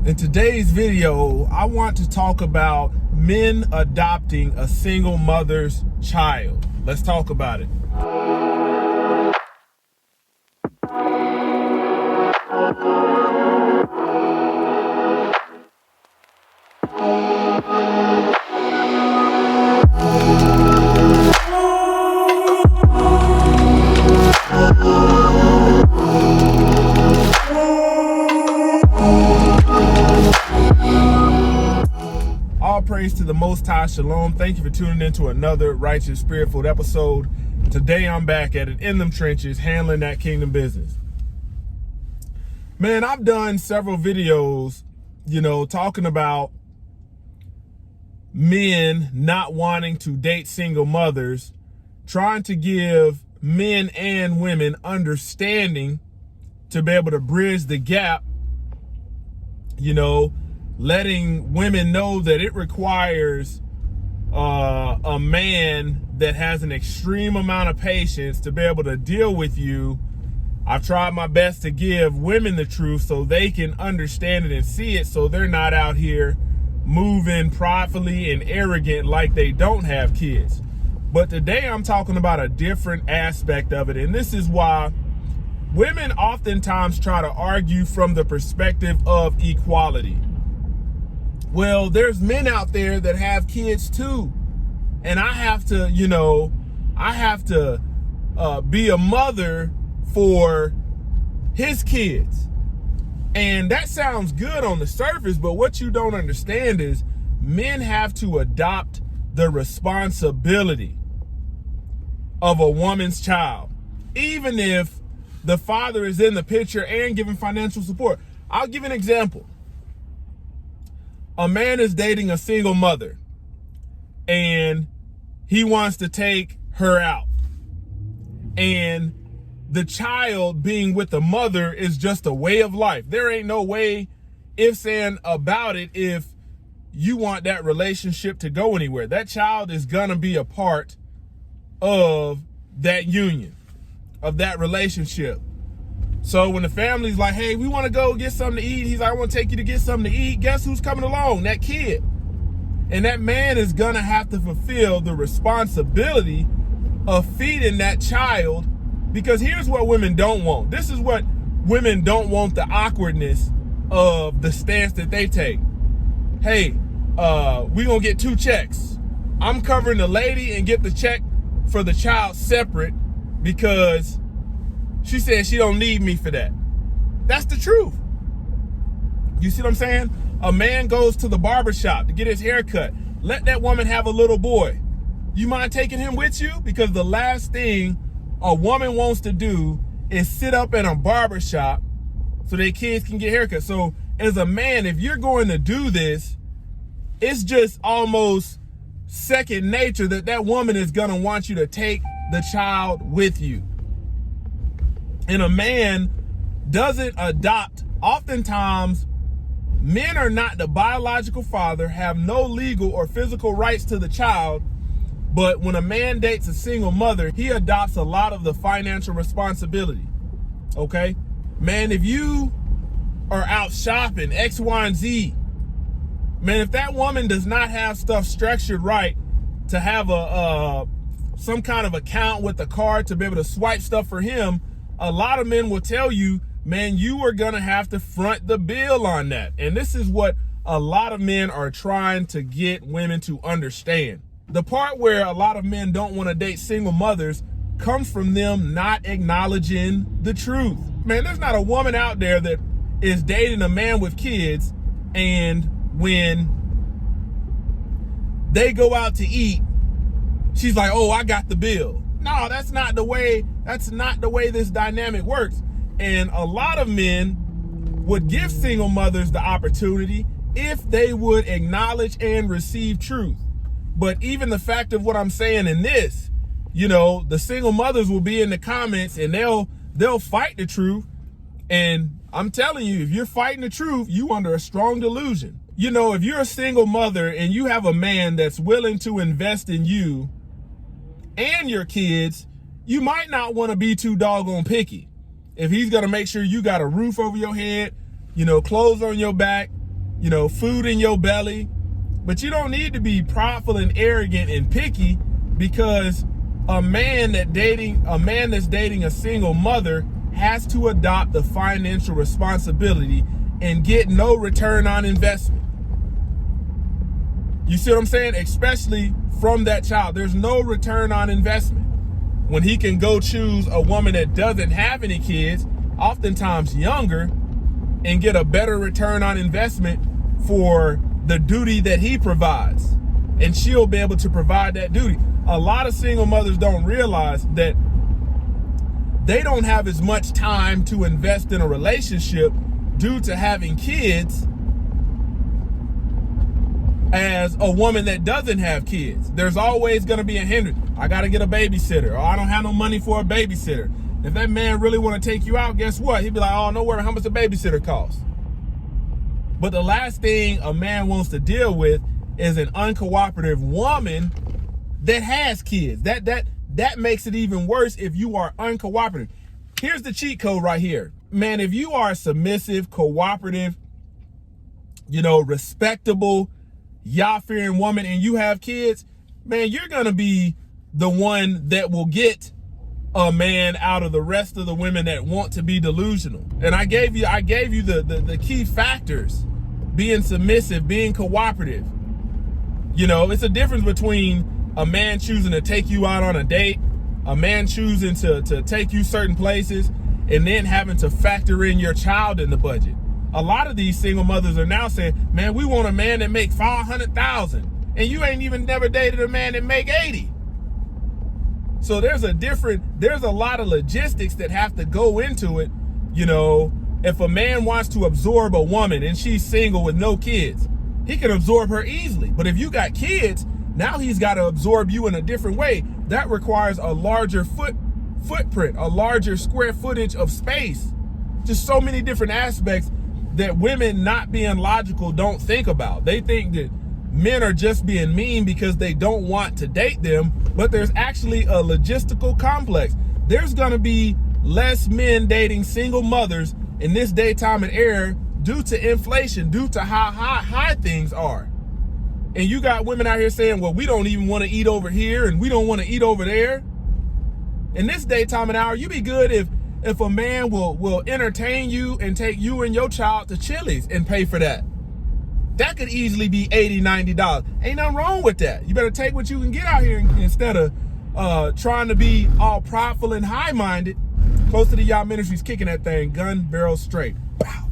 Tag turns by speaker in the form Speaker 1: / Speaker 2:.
Speaker 1: In today's video, I want to talk about men adopting a single mother's child. Let's talk about it. All praise to the Most High. Shalom. Thank you for tuning in to another Righteous Spirit-filled episode. Today I'm back at it in them trenches, handling that kingdom business. Man, I've done several videos, talking about men not wanting to date single mothers, trying to give men and women understanding to be able to bridge the gap, letting women know that it requires a man that has an extreme amount of patience to be able to deal with you. I've tried my best to give women the truth so they can understand it and see it, so they're not out here moving pridefully and arrogant like they don't have kids. But today I'm talking about a different aspect of it, and this is why women oftentimes try to argue from the perspective of equality. Well, there's men out there that have kids too. And I have to, be a mother for his kids. And that sounds good on the surface, but what you don't understand is men have to adopt the responsibility of a woman's child, even if the father is in the picture and giving financial support. I'll give an example. A man is dating a single mother and he wants to take her out. And the child being with the mother is just a way of life. There ain't no way, ifs and about it, if you want that relationship to go anywhere. That child is gonna be a part of that union, of that relationship. So when the family's like, hey, we want to go get something to eat, he's like, I want to take you to get something to eat. Guess who's coming along? That kid. And that man is going to have to fulfill the responsibility of feeding that child, because here's what women don't want. This is what women don't want, the awkwardness of the stance that they take. Hey, we're going to get 2 checks. I'm covering the lady and get the check for the child separate because she said she don't need me for that. That's the truth. You see what I'm saying? A man goes to the barber shop to get his hair cut. Let that woman have a little boy. You mind taking him with you? Because the last thing a woman wants to do is sit up in a barber shop so their kids can get haircuts. So as a man, if you're going to do this, it's just almost second nature that woman is going to want you to take the child with you. And a man doesn't adopt. Oftentimes, men are not the biological father, have no legal or physical rights to the child. But when a man dates a single mother, he adopts a lot of the financial responsibility. Okay? Man, if you are out shopping, X, Y, and Z, man, if that woman does not have stuff structured right to have some kind of account with a card to be able to swipe stuff for him, a lot of men will tell you, man, you are going to have to front the bill on that. And this is what a lot of men are trying to get women to understand. The part where a lot of men don't want to date single mothers comes from them not acknowledging the truth. Man, there's not a woman out there that is dating a man with kids, and when they go out to eat, she's like, oh, I got the bill. No, that's not the way this dynamic works. And a lot of men would give single mothers the opportunity if they would acknowledge and receive truth. But even the fact of what I'm saying in this, the single mothers will be in the comments and they'll fight the truth. And I'm telling you, if you're fighting the truth, you under a strong delusion. If you're a single mother and you have a man that's willing to invest in you and your kids, you might not want to be too doggone picky. If he's going to make sure you got a roof over your head, clothes on your back, food in your belly. But you don't need to be prideful and arrogant and picky, because a man that's dating a single mother has to adopt the financial responsibility and get no return on investment. You see what I'm saying? Especially from that child. There's no return on investment. When he can go choose a woman that doesn't have any kids, oftentimes younger, and get a better return on investment for the duty that he provides. And she'll be able to provide that duty. A lot of single mothers don't realize that they don't have as much time to invest in a relationship due to having kids as a woman that doesn't have kids. There's always going to be a hindrance. I got to get a babysitter, or I don't have no money for a babysitter. If that man really want to take you out, guess what? He'd be like, oh, no worry, how much the babysitter costs? But the last thing a man wants to deal with is an uncooperative woman that has kids. That makes it even worse if you are uncooperative. Here's the cheat code right here. Man, if you are submissive, cooperative, respectable, Yah-fearing woman, and you have kids, man, you're going to be the one that will get a man out of the rest of the women that want to be delusional. And I gave you the key factors: being submissive, being cooperative. It's a difference between a man choosing to take you out on a date, a man choosing to take you certain places, and then having to factor in your child in the budget. A lot of these single mothers are now saying, man, we want a man that make $500,000, and you ain't even never dated a man that make 80. So there's a lot of logistics that have to go into it. If a man wants to absorb a woman and she's single with no kids, he can absorb her easily. But if you got kids, now he's got to absorb you in a different way. That requires a larger footprint, a larger square footage of space. Just so many different aspects that women, not being logical, don't think about. They think that men are just being mean because they don't want to date them, but there's actually a logistical complex. There's going to be less men dating single mothers in this daytime and era due to inflation, due to how high things are. And you got women out here saying, well, we don't even want to eat over here and we don't want to eat over there. In this daytime and hour, you be good if a man will entertain you and take you and your child to Chili's and pay for that. That could easily be $80, $90. Ain't nothing wrong with that. You better take what you can get out here instead of trying to be all prideful and high-minded. Close to the Yah Ministries, kicking that thing gun barrel straight. Pow.